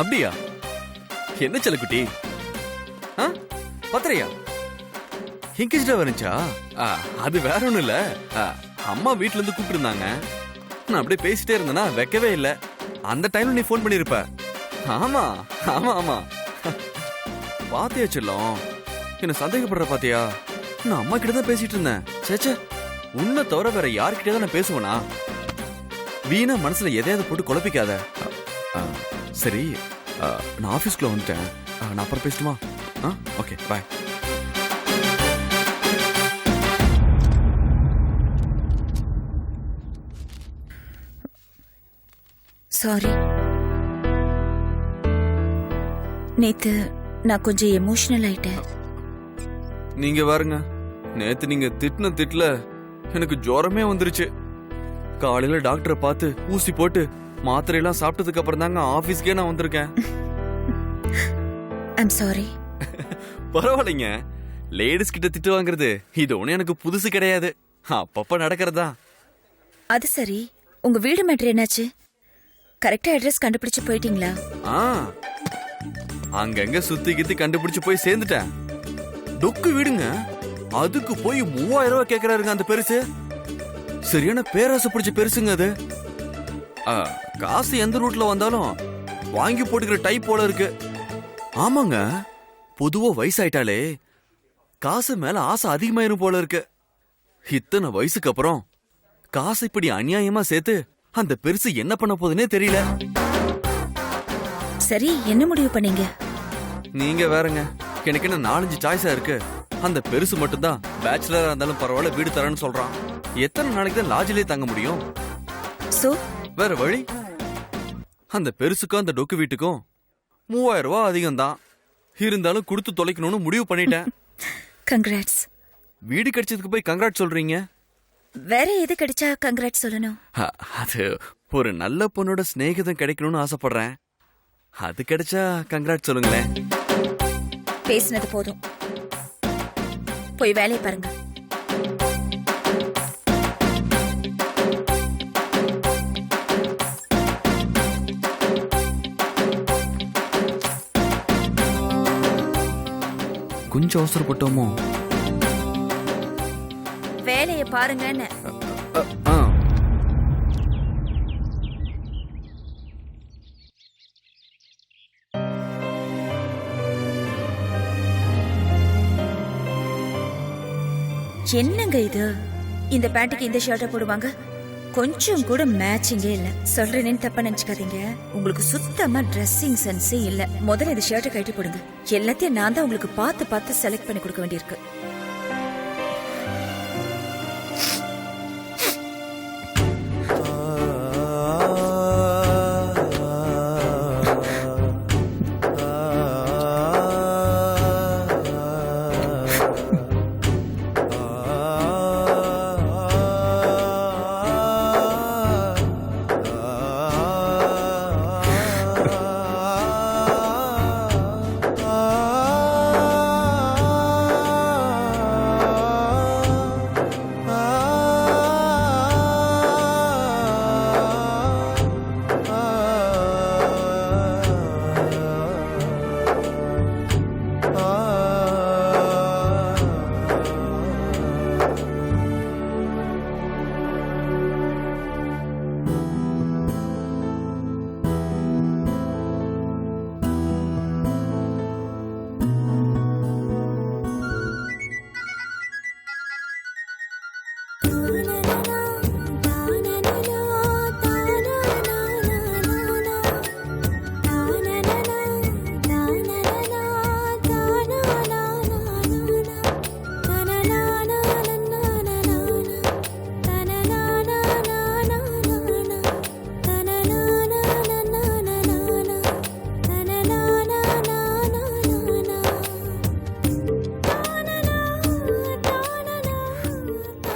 அப்படியா? என்ன செல்லக்குட்டி? பத்திரையா எங்கேஜா வந்துச்சா? அது வேற ஒண்ணும் இல்ல. அம்மா வீட்டுல இருந்து கூப்பிட்டு இருந்தாங்க. நான் அப்படியே பேசிட்டே இருந்தேனா வைக்கவே இல்ல. அந்த டைம்ல நீ போன் பண்ணிருப்ப. ஆமா ஆமா ஆமா. பாத்தியா செல்லம், என்ன சந்தேகப்படுற பாத்தியா? நான் அம்மா கிட்ட தான் பேசிட்டு இருந்தேன். சேச்சே, உன்னை தவிர வேற யார்கிட்ட தான் நான் பேசுவேனா? வீணா மனசுல எதையாவது போட்டு குழப்பிக்காத. சரி, நான் ஆபீஸ்க்குள்ள வந்துட்டேன். நான் அப்புறம் பேசட்டுமா? ஓகே, பாய். சாரி, நேத்து நான் கொஞ்சம் எமோஷனல் ஆயிட்டேன். நீங்க பாருங்க, நேத்து நீங்க திட்டின திட்டுல எனக்கு ஜுரமே வந்துருச்சு. காலையில டாக்டரை பார்த்து ஊசி போட்டு மாத்திரை எல்லாம் சாப்பிட்டதுக்கு அப்புறம் தாங்க ஆபீஸ்க்கே நான் வந்திருக்கேன். I'm sorry. பரவாயில்லைங்க, லேடிஸ் கிட்ட திட்டு வாங்குறது இது ஒண்ணு எனக்கு புதுசு கிடையாது. அப்பப்ப நடக்கிறதா. அது சரி, உங்க வீடு மேட்ரு என்னாச்சு? கரெக்டா அட்ரஸ் கண்டுபிடிச்சு போயிட்டீங்களா? அங்கங்க சுத்தி கித்தி கண்டுபிடிச்சு போய் சேர்ந்துட்டேன். டொக்கு வீடுங்க, அதுக்கு போய் 3000 ரூபாய் கேக்குறாருங்க அந்த பெருசு. சரியான பேராசை பிடிச்ச பெருசுங்க அது. காசு எந்த ரூட்ல வந்தாலும் வாங்கி போட்டுக்கிற டைப் போல இருக்கு. ஆமாங்க, பொதுவா வயசாயிட்டாலே காசு மேல ஆசை அதிகமாயிரும் போல இருக்கு. இத்தனை வயசுக்கு அப்புறம் காசு இப்படி அநியாயமா சேர்த்து அந்த பெருசு என்ன பண்ண போகுதுன்னே தெரியல. சரி, என்ன முடிவு பண்ணீங்க? நீங்க வேறங்க, எனக்கு என்ன 4-5 சாய்ஸா இருக்கு. அந்த பெருசு மட்டும்தான் பேச்சுலரா இருந்தாலும் பரவாயில்ல வீடு தரேன்னு சொல்றான். எத்தனை நாளைக்கு தான் லாட்ஜிலே தங்க முடியும்? சோ வேற வழி? அந்த பெருசுக்கும் அந்த டொக்கு வீட்டுக்கும் 3000 ரூபாய் அதிகம் தான். இருந்தாலும் கொடுத்து தொலைக்கணும்னு முடிவு பண்ணிட்டேன். கங்க்ராட்ஸ். வீடு கிடைச்சதுக்கு போய் கங்க்ராட் சொல்றீங்க? வேற எது கிடைச்சா கங்க்ராட் சொல்லணும்? அது ஒரு நல்ல பொண்ணோட ஸ்நேகிதம் கிடைக்கணும்னு ஆசைப்படுறேன். அது கிடைச்சா கங்க்ராட் சொல்லுங்களேன். பேசினது போதும், போய் வேலையை பாருங்க. கொஞ்சம் அவசரப்பட்டோமோ? வேலையை பாருங்கன்னு. என்னங்க இது? இந்த பேண்ட்டுக்கு இந்த ஷர்ட்டை போடுவாங்க, கொஞ்சம் கூட மேட்சிங்கே இல்ல. சொல்றேன்னு தப்பா நினைச்சுக்காதீங்க, உங்களுக்கு சுத்தமா ட்ரெஸ்ஸிங் சென்ஸே இல்ல. முதல்ல இந்த ஷர்ட்டை கட்டி போடுங்க. எல்லாத்தையும் நான் தான் உங்களுக்கு பார்த்து பார்த்து செலக்ட் பண்ணி கொடுக்க வேண்டியிருக்கு.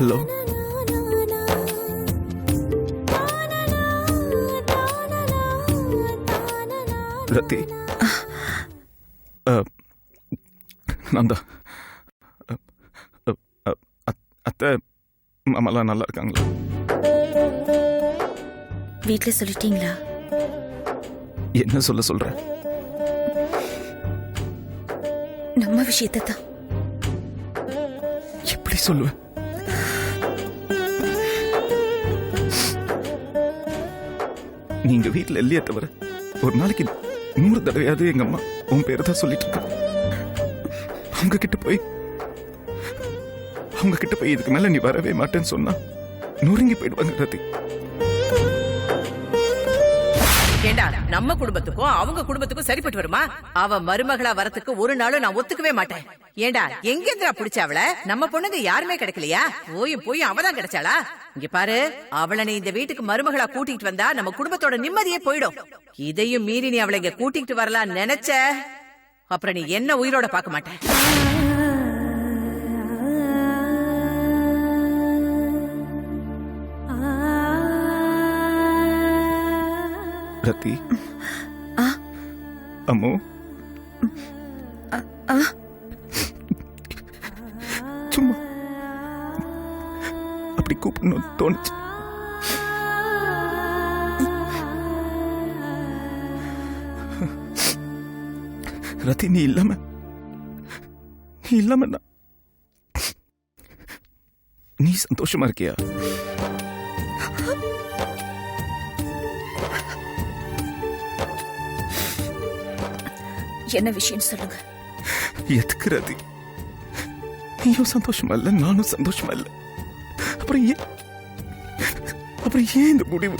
ஹலோ, ரத்தி. நான் தான். அத்தை மாமாலாம் நல்லா இருக்காங்களா? வீட்டுல சொல்லிட்டீங்களா? என்ன சொல்ற? நம்ம விஷயத்தை தான். எப்படி சொல்லுவேன்? நீங்க வீட்டுல இல்லையே தவிர ஒரு நாளைக்கு 100 தடவையாவது எங்க அம்மா உன் பேரை தான் சொல்லிட்டு இருக்க. அவங்க கிட்ட போய் இதுக்கு மேல நீ வரவே மாட்டேன்னு சொன்னா நொறுங்கி போயிடுவாங்க ரதி. ஏண்டா நம்ம குடும்பத்துக்கும் அவங்க குடும்பத்துக்கும் சரிப்பட்டு வருமா? அவ மருமகளா வரத்துக்கு ஒரு நாளும் நான் ஒத்துக்கவே மாட்டேன். ஏண்டா எங்கேந்திரா புடிச்ச அவள? நம்ம பொண்ணுங்க யாருமே கிடைக்கலையா? போய் அவதான் கிடைச்சாளா? இங்க பாரு, அவளை நீ இந்த வீட்டுக்கு மருமகளா கூட்டிட்டு வந்தா நம்ம குடும்பத்தோட நிம்மதியே போயிடும். இதையும் மீறி நீ அவளை இங்க கூட்டிட்டு வரலாம் நினைச்ச, அப்புறம் நீ என்ன உயிரோட பார்க்க மாட்டேன். ரதி, அம்மு, சும்மா அப்படி கூப்பிடணும் தோணுச்சு. ரதி, நீ இல்லாம நீ சந்தோஷமா இருக்கியா? என்ன விஷயம் சொல்லுங்க. எதுக்கு ரதி? நீயும் சந்தோஷமா இல்ல, நானும் சந்தோஷமா இல்ல. அப்புறம் ஏன் இந்த முடிவு?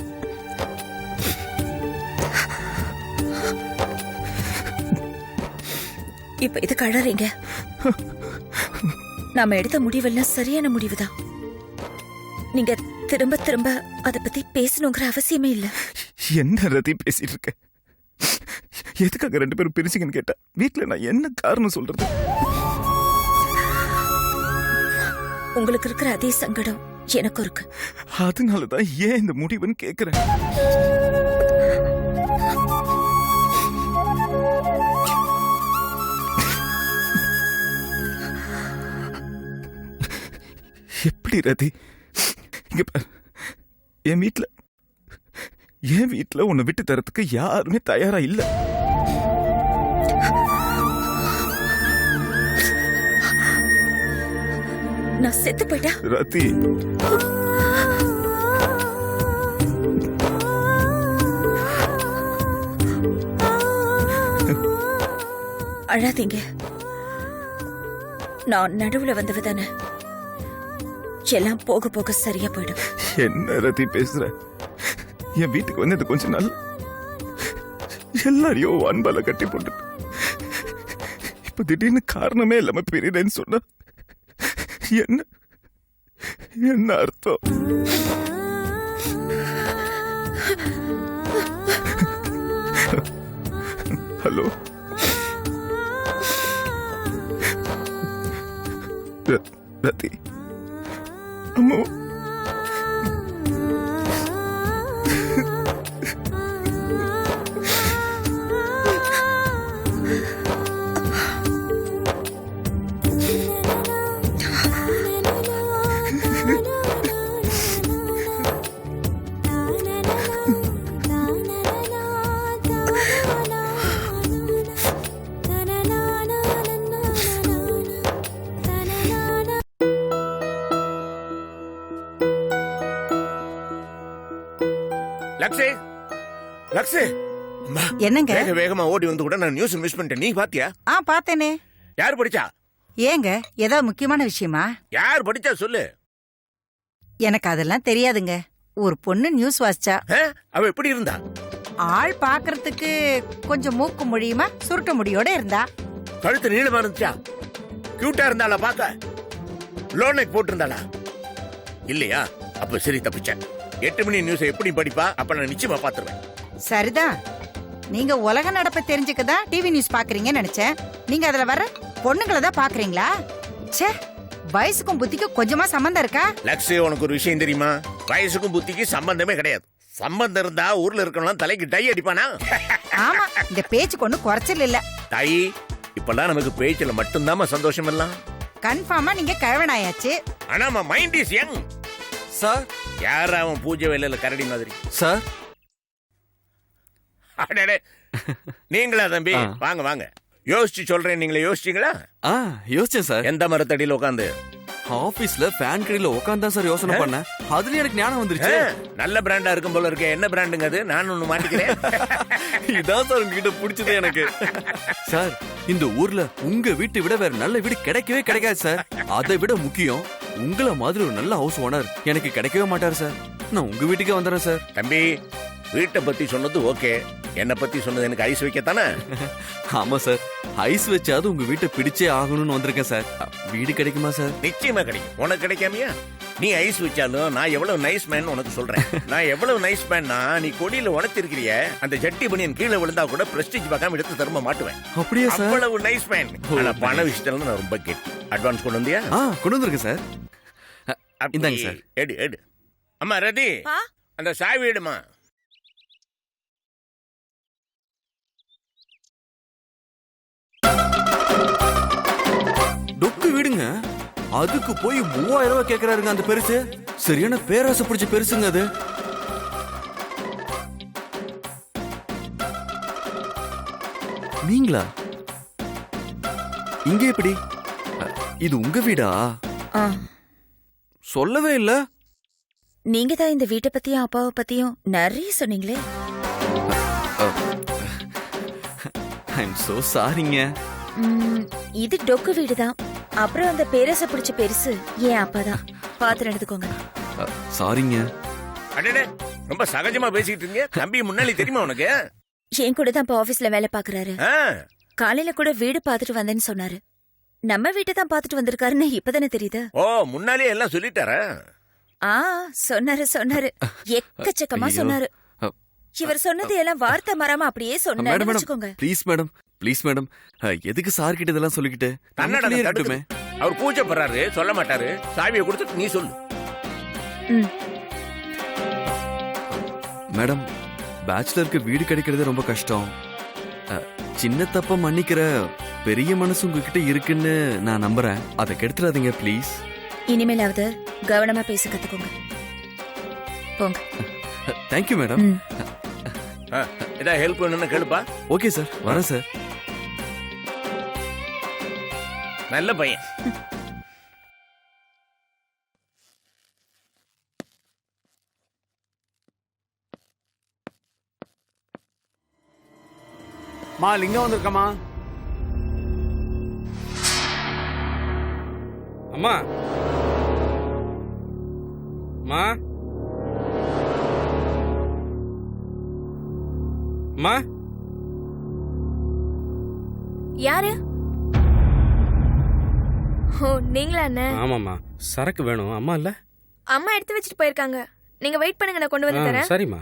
இப்ப இது கழறீங்க. நாம எடுத்த முடிவெல்லாம் சரியான முடிவுதான். நீங்க திரும்ப திரும்ப அத பத்தி பேசணுங்கிற அவசியமே இல்ல. என்ன ரதி பேசிட்டு இருக்க? எதுக்காக 2 பேரும் பிரிச்சிங்கன்னு கேட்டா வீட்டுல நான் என்ன காரணம் சொல்றது? உங்களுக்கு இருக்கிற அதே சங்கடம் எனக்கும் இருக்கு. அதனாலதான் ஏன் இந்த முடிவுன்னு கேக்குறேன். எப்படி ரதி? இங்க பாரு, என் வீட்டுல உன்னை விட்டு தரத்துக்கு யாருமே தயாரா இல்ல. நான் செத்து போயிட்டா ரதி, அழாதீங்க. நான் நடுவுல வந்தவ தானே. எல்லாம் போக போக சரியா போயிடும். என்ன ரதி பேசுற? என் வீட்டுக்கு வந்து கொஞ்ச நாள் எல்லாரையும் அன்பால கட்டி போட்டு இப்ப திடீர்னு காரணமே இல்லாம பிரிறேன்னு சொன்ன என்ன அர்த்தம்? ஹலோ ரதி, அம்மா, என்னங்க வேகமா ஓடி வந்து கூட நான் நியூஸ் மிஸ் பண்ணிட்டேன். நீ பாத்தியா? பாத்தேனே. யார் படிச்சா? ஏங்க ஏதாவது முக்கியமான விஷயமா? யார் படிச்சா சொல்லு. எனக்கு அதெல்லாம் தெரியாதுங்க. ஒரு பொண்ணு நியூஸ் வாசிச்சா. அவ எப்படி இருந்தா? ஆள் பாக்குறதுக்கு கொஞ்சம் மூக்கு மொழியுமா சுருட்ட முடியோட இருந்தா. கழுத்து நீளமா இருந்துச்சா? கியூட்டா இருந்தாளா பாக்க? லோனைக்கு போட்டிருந்தாளா? இல்லையா? அப்ப சரி, தப்பிச்சேன். 8 மணி நியூஸ் எப்படி படிப்பா? அப்ப நான் நிச்சயமா பாத்துருவேன். சரிதான். நீங்க உலக நடப்ப தெரிஞ்சுக்கதான் டிவி நியூஸ் பாக்குறீங்கன்னு நினைச்சேன். நீங்க அதுல வர பொண்ணுங்களை தான் பாக்குறீங்களா? ச்சே, வயசுக்கும் புத்திக்கும் கொஞ்சமா சம்பந்தம் இருக்கா? லக்ஸே, உனக்கு ஒரு விஷயம் தெரியுமா? வயசுக்கும் புத்திக்கு சம்பந்தமே கிடையாது. சம்பந்தம் இருந்தா ஊர்ல இருக்கணும் தலைக்கு டை அடிப்பானா? ஆமா, இந்த பேச்சுக்கு ஒண்ணு குறைச்சல் இல்ல. டை இப்பெல்லாம் நமக்கு பேச்சுல மட்டும்தான் சந்தோஷம் எல்லாம். கன்ஃபார்மா நீங்க கழவனாயாச்சு. ஆனா மைண்ட் இஸ் யங். சார், யார் அவன் பூஜை வேலையில கரடி மாதிரி? சார், அடடே, நீங்களா தம்பி? ஆ. வாங்க வாங்க. யோசிச்சு சொல்றேன், நீங்களே யோசிச்சீங்களா? யோசிச்சேன் சார். எந்த மரத்தடியில உட்காந்து? ஆபீஸ்ல ஃபேன் கடையில உட்காந்து சார் யோசனை பண்ணேன். அதுல எனக்கு ஞானம் வந்துருச்சு. நல்ல பிராண்டா இருக்கும் போல இருக்கு. என்ன பிராண்டுங்க அது? நான் ஒண்ணு மாட்டிக்கிறேன். இதான் சார் உங்ககிட்ட பிடிச்சது எனக்கு. சார், இந்த ஊர்ல உங்க வீட்டை விட வேற நல்ல வீடு கிடைக்கவே கிடைக்காது சார். அதை விட முக்கியம், உங்கள மாதிரி ஒரு நல்ல ஹவுஸ் ஓனர் எனக்கு கிடைக்கவே மாட்டாரு சார். நான் உங்க வீட்டுக்கே வந்துடுறேன் சார். தம்பி, வீட்டை பத்தி சொன்னது ஓகே. என்ன பத்தி சொன்னது எனக்கு ஐஸ் வைக்கத்தானே? ஆமா சார், ஐஸ் வச்சாது உங்க வீட்டை பிடிச்சே ஆகணும்னு வந்திருக்கேன் சார். வீடு கிடைக்குமா சார்? நிச்சயமா கிடைக்கும். உனக்கு கிடைக்காமையா? நீ ஐஸ் வச்சாலும் நான் எவ்வளவு நைஸ் மேன் உனக்கு சொல்றேன். நான் எவ்வளவு நைஸ் மேன்னா, நீ கொடியில உடைச்சிருக்கிறிய அந்த ஜட்டி பனியன் கீழே விழுந்தா கூட பிரஸ்டீஜ் பார்க்காம எடுத்து திரும்ப மாட்டுவேன். அப்படியே சார்? அவ்வளவு நைஸ் மேன். ஆனா பண விஷயத்துல நான் ரொம்ப கெட்டி. அட்வான்ஸ் கொண்டு வந்தியா? கொண்டு வந்திருக்கேன் சார். இந்தாங்க சார். எடு எடு. அம்மா ரதி, அந்த சாவி எடுமா. டொக்கு வீடுங்க, அதுக்கு போய் 3000 ரூபாய் கேக்குறாருங்க அந்த பெருசு. சரியான பேராசை பிடிச்ச பெருசுங்க அது. நீங்களா? இங்க எப்படி? இது உங்க வீடா? ஆ, சொல்லவே இல்ல. நீங்க தான் இந்த வீட்டை பத்தியும் அப்பாவை பத்தியும் நிறைய சொன்னீங்களே. ஐம் சோ சாரிங்க. இது டொக்கு வீடு தான். அப்புறம் அந்த பேரச பிடிச்ச பெருசு என் அப்பா தான். பாத்து எடுத்துக்கோங்க. சாரிங்க. அடடே, ரொம்ப சகஜமா பேசிட்டு இருக்கீங்க. தம்பி முன்னாடி தெரியுமா உனக்கு? என் கூட தான் இப்ப ஆபீஸ்ல வேலை பாக்குறாரு. ஆ, காலையில கூட வீடு பாத்துட்டு வந்தேன்னு சொன்னாரு. நம்ம வீட்டை தான் பாத்துட்டு வந்திருக்காருன்னு இப்பதானே தெரியுது. ஓ, முன்னாலே எல்லாம் சொல்லிட்டாரா? சொன்னாரு எக்கச்சக்கமா ஐயோ. சொன்னாரு. இவர் சொன்னது எல்லாம் வார்த்தை மாறாம அப்படியே மேடம் சொன்னாரு. ப்ளீஸ் மேடம், எதுக்கு சார் கிட்ட இதெல்லாம் சொல்லிக்கிட்டு? தன்னடா நமக்குள்ளே இருக்கட்டுமே. அவர் கூச்சப்படுறாரு, சொல்ல மாட்டாரு. சாவியை கொடுத்து நீ சொல்லு. மேடம், பேச்சுலருக்கு வீடு கிடைக்கிறது ரொம்ப கஷ்டம். சின்ன தப்ப மன்னிக்கிற பெரிய மனசு உங்ககிட்ட இருக்குன்னு நான் நம்புறேன். அதை கெடுத்துறாதீங்க ப்ளீஸ். இனிமேலாவது கவனமா பேச கத்துக்கோங்க. போங்க. Thank you madam. ஏதாவது ஹெல்ப் வேணும்னு கேளுப்பா. ஓகே சார், வரேன் சார். நல்ல பையன். மா லிங்கம் வந்திருக்கமா? அம்மா மா மா யாரு? ஓ, நீங்களா அண்ணே? ஆமாம்மா, சரக்கு வேணும். அம்மா இல்ல? அம்மா எடுத்து வச்சுட்டு போயிருக்காங்க. நீங்க வெயிட் பண்ணுங்க, நான் கொண்டு வந்து தரேன். சரிம்மா.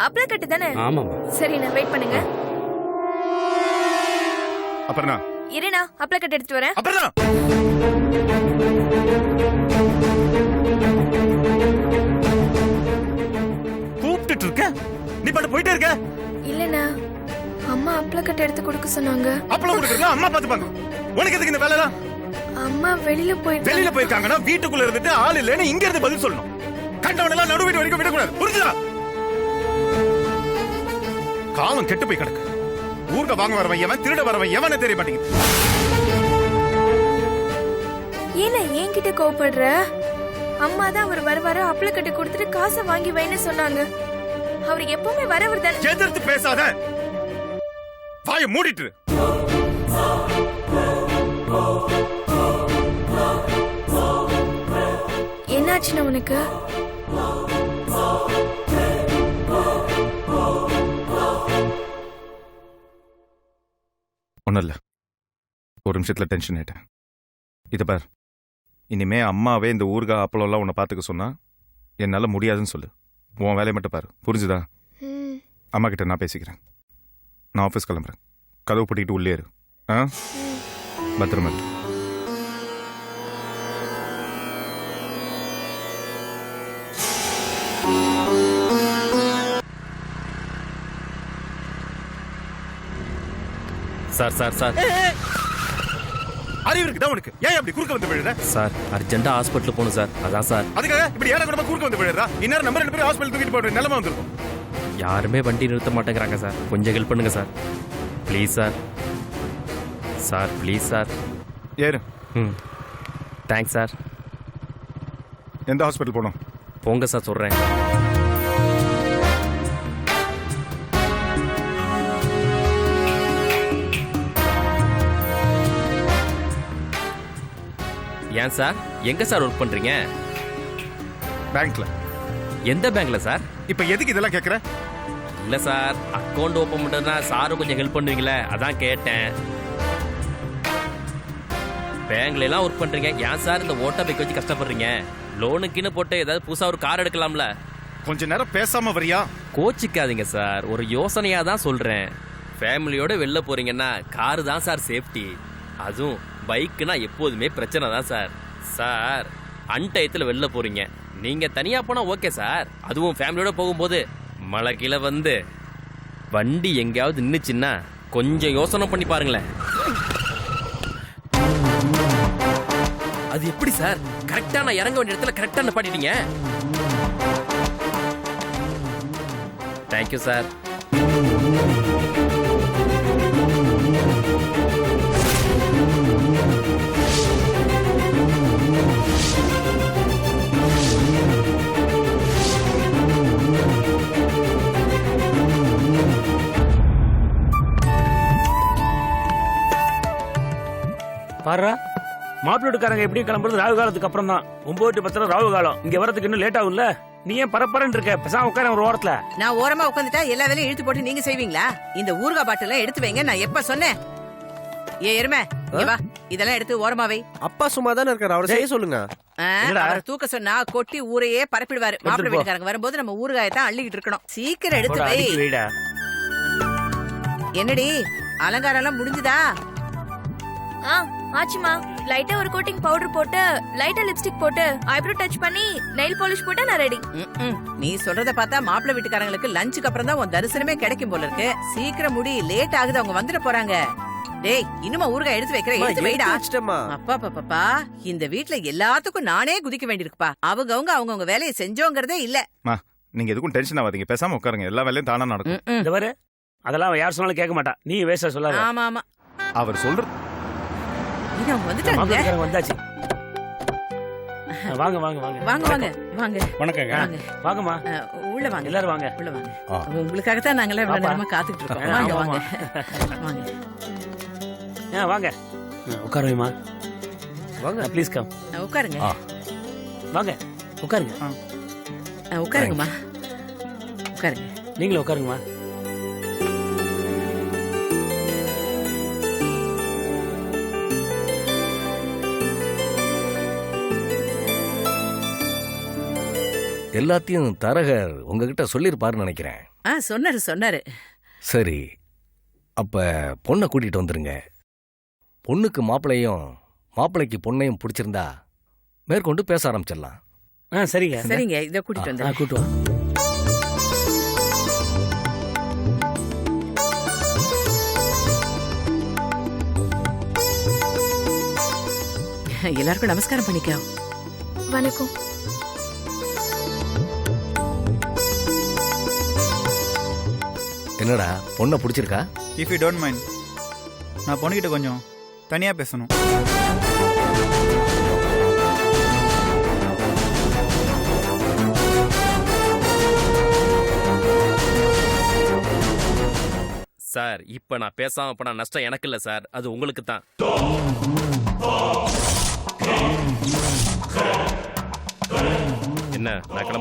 அப்பள கட்டு தானே? ஆமாம்மா. சரி, நான் வெயிட் பண்ணுங்க. அப்புறம் இருண்ணா, அப்பள கட்டு எடுத்துட்டு வரேன். அப்புறம் கூப்பிட்டு இருக்க, நீ பாட்டு போயிட்டே இருக்க. இல்லண்ணா, அம்மா அப்பள கட்டு எடுத்து கொடுக்க சொன்னாங்க. அப்பளம் கொடுக்கறதுல அம்மா பாத்துப்பாங்க. உனக்கு எதுக்கு இந்த வேலைலாம்? அம்மா வெளியில வெளியில போயிருக்காங்கன்னா வீட்டுக்குள்ள இருந்துட்டு ஆள் இல்லைன்னு இங்க இருந்து பதில் சொல்லணும். கண்டவனெல்லாம் நடு வீட்டு வரைக்கும் விடக்கூடாது, புரிஞ்சுதா? காலம் கெட்டு போய் கிடக்கு. ஊர்க வாங்க வரவன் எவன், திருட வரவன் எவனே தெரிய மாட்டேங்குது. ஏன்னா என்கிட்ட கோவப்படுற? அம்மா தான் அவர் வருவாரு, அப்பள கட்டு கொடுத்துட்டு காசை வாங்கி வைன்னு சொன்னாங்க. அவர் எப்பவுமே வரவர் தானே. எதிர்த்து பேசாத, வாயை மூடிட்டு. என்னாச்சுன்னா உனக்கு? ஒன்றும் இல்லை, ஒரு நிமிஷத்துல டென்ஷன் ஆயிட்டேன். இதை பார், இனிமே அம்மாவே இந்த ஊர்கா அப்பளம்லாம் உன்னை பார்த்துக்க சொன்னா என்னால முடியாதுன்னு சொல்லு. உன் வேலையை மட்டும் பாரு, புரிஞ்சுதா? அம்மா கிட்ட நான் பேசிக்கிறேன். நான் ஆஃபீஸ் கிளம்புறேன். கதவு பூட்டிக்கிட்டு உள்ளே இரு. பத்திரமா இரு. சார் சார் சார், அறிவு இருக்குதா உனக்கு? ஏன் அப்படி குறுக்க வந்து விழுற? சார் அர்ஜென்ட்டா ஹாஸ்பிட்டல் போகணும் சார். அதான் சார். அதுக்காக இப்படி ஏடா கூட குறுக்க வந்து விழுறா? இந்நேரம் நம்ம 2 பேரும் ஹாஸ்பிட்டல் தூக்கிட்டு போற நிலைமை வந்திருக்கும். யாருமே வண்டி நிறுத்த மாட்டேங்கிறாங்க சார். கொஞ்சம் ஹெல்ப் பண்ணுங்க sir. Please sir. Sir please sir. ஏறு. ம் தேங்க்ஸ் சார். எந்த ஹாஸ்பிட்டல் போகணும்? போங்க சார் சொல்கிறேன். ஏன் சார் எங்கே சார் ஒர்க் பண்ணுறீங்க? பேங்க்ல. எந்த பேங்க்ல சார்? இப்போ எதுக்கு இதெல்லாம் கேட்குற? இல்லை சார், அக்கௌண்ட் ஓப்பன் பண்ணுறதுனா சாரும் கொஞ்சம் ஹெல்ப் பண்ணுவீங்களே, அதான் கேட்டேன். பேங்க்ல எல்லாம் ஒர்க் பண்றீங்க, ஏன் சார் இந்த ஓட்ட பைக் வச்சு கஷ்டப்படுறீங்க? லோனுக்குன்னு போட்டு ஏதாவது புதுசா ஒரு கார் எடுக்கலாம்ல. கொஞ்ச நேரம் பேசாம வரியா? கோச்சிக்காதீங்க சார், ஒரு யோசனையா தான் சொல்றேன். ஃபேமிலியோட வெளில போறீங்கன்னா காரு தான் சார் சேஃப்டி. அதுவும் பைக்குனா எப்போதுமே பிரச்சனை தான் சார். சார் அன்டயத்தில் வெளில போறீங்க, நீங்க தனியா போனா ஓகே சார். அதுவும் ஃபேமிலியோட போகும்போது மழை கீழே வந்து வண்டி எங்கேயாவது நின்னுச்சுன்னா கொஞ்சம் யோசனை பண்ணி பாருங்களேன். அது எப்படி சார் கரெக்டா நான் இறங்க வேண்டிய இடத்துல கரெக்டா நிப்பாட்டிட்டீங்க? Thank you sir. பாரு மாப்பிள்ளை வீட்டுக்காரங்க எப்படி கிளம்புறது ராகு காலத்துக்கு அப்புறம் தான். 9 to 10 ராகு காலம். இங்க வரதுக்கு இன்னும் லேட் ஆகும்ல. நீ ஏன் பரப்பரன்னு இருக்க? பேசாம உட்கார ஒரு ஓரத்துல. நான் ஓரமா உட்காந்துட்டா எல்லா வேலையும் இழுத்து போட்டு நீங்க செய்வீங்களா? இந்த ஊறுகாய் பாட்டில எடுத்து வைங்க, நான் எப்ப சொன்னேன்? ஏ எருமை இங்க வா, இதெல்லாம் எடுத்து ஓரமா வை. அப்பா சும்மா தானே இருக்காரு, அவரை செய்ய சொல்லுங்க. அவரை தூக்க சொன்னா கொட்டி ஊரையே பரப்பிடுவாரு. மாப்பிள்ளை வீட்டுக்காரங்க வரும்போது நம்ம ஊறுகாயத்தான் அள்ளிக்கிட்டு இருக்கணும். சீக்கிரம் எடுத்து வை. என்னடி அலங்காரம் எல்லாம் முடிஞ்சுதா? ஆச்சுமா. லைட்டா ஒரு கோட்டிங் பவுடர் போட்டு லைட்டா லிப்ஸ்டிக் போட்டு ஐப்ரோ டச் பண்ணி நெயில் பாலிஷ் போட்டா நான் ரெடி. நீ சொல்றத பார்த்தா மாப்பிள்ளை வீட்டுக்காரங்களுக்கு லஞ்சுக்கு அப்புறம் தான் உன் தரிசனமே கிடைக்கும் போல இருக்கு. சீக்கிரம் முடி, லேட் ஆகுது, அவங்க வந்துட போறாங்க. டேய் இன்னுமா ஊறுகாய் எடுத்து வைக்கிற? எடுத்து வைடா. அப்பா பாப்பா, இந்த வீட்ல எல்லாத்துக்கும் நானே குதிக்க வேண்டியிருக்குப்பா. அவங்கவங்க வேலையை செஞ்சோங்கிறதே இல்ல. நீங்க எதுக்கும் டென்ஷன் ஆகாதீங்க, பேசாம உட்காருங்க, எல்லா வேலையும் தானா நடக்கும். அதெல்லாம் யார் சொன்னாலும் கேட்க மாட்டா, நீ வேஸ்டா சொல்லாத. ஆமா ஆமா, அவர் சொல்ற வந்துட்டாங்க. வந்தாச்சு. வாங்க வாங்க வாங்க வாங்க வாங்க வாங்க. வணக்கங்க. வாங்கம்மா, உள்ள வாங்க, எல்லாரும் வாங்க. உள்ள வாங்க. உங்களுக்காகத்தான் நாங்கெல்லாம் இவ்வளவு நேரமா காத்துக்கிட்டு இருக்கோம். வாங்க வாங்க வாங்க வாங்க. உட்காருமா, வாங்க ப்ளீஸ் கம். உட்காருங்க. வாங்க உட்காருங்க. உட்காருங்கம்மா, உட்காருங்க. நீங்களும் உட்காருங்கம்மா. எல்லாத்தையும் தரகர் உங்ககிட்ட சொல்லிருப்பாருன்னு நினைக்கிறேன். சொன்னாரு. சரி, அப்ப பொண்ணை கூட்டிட்டு வந்துருங்க. பொண்ணுக்கு மாப்பிள்ளையும் மாப்பிள்ளைக்கு பொண்ணையும் பிடிச்சிருந்தா மேற்கொண்டு பேச ஆரம்பிச்சிடலாம். சரிங்க சரிங்க, இதை கூட்டிட்டு வந்து கூட்டு வா. எல்லாருக்கும் நமஸ்காரம் பண்ணிக்கோ. வணக்கம். என்னடா பொண்ணை பிடிச்சிருக்கா? இஃப் யூ டோன்ட் மைண்ட், நான் பொண்ணுகிட்ட கொஞ்சம் தனியா பேசணும். சார் இப்ப நான் பேசாம போனா நஷ்டம் எனக்கு இல்ல சார், அது உங்களுக்கு தான். என்ன நான் கிளம்ப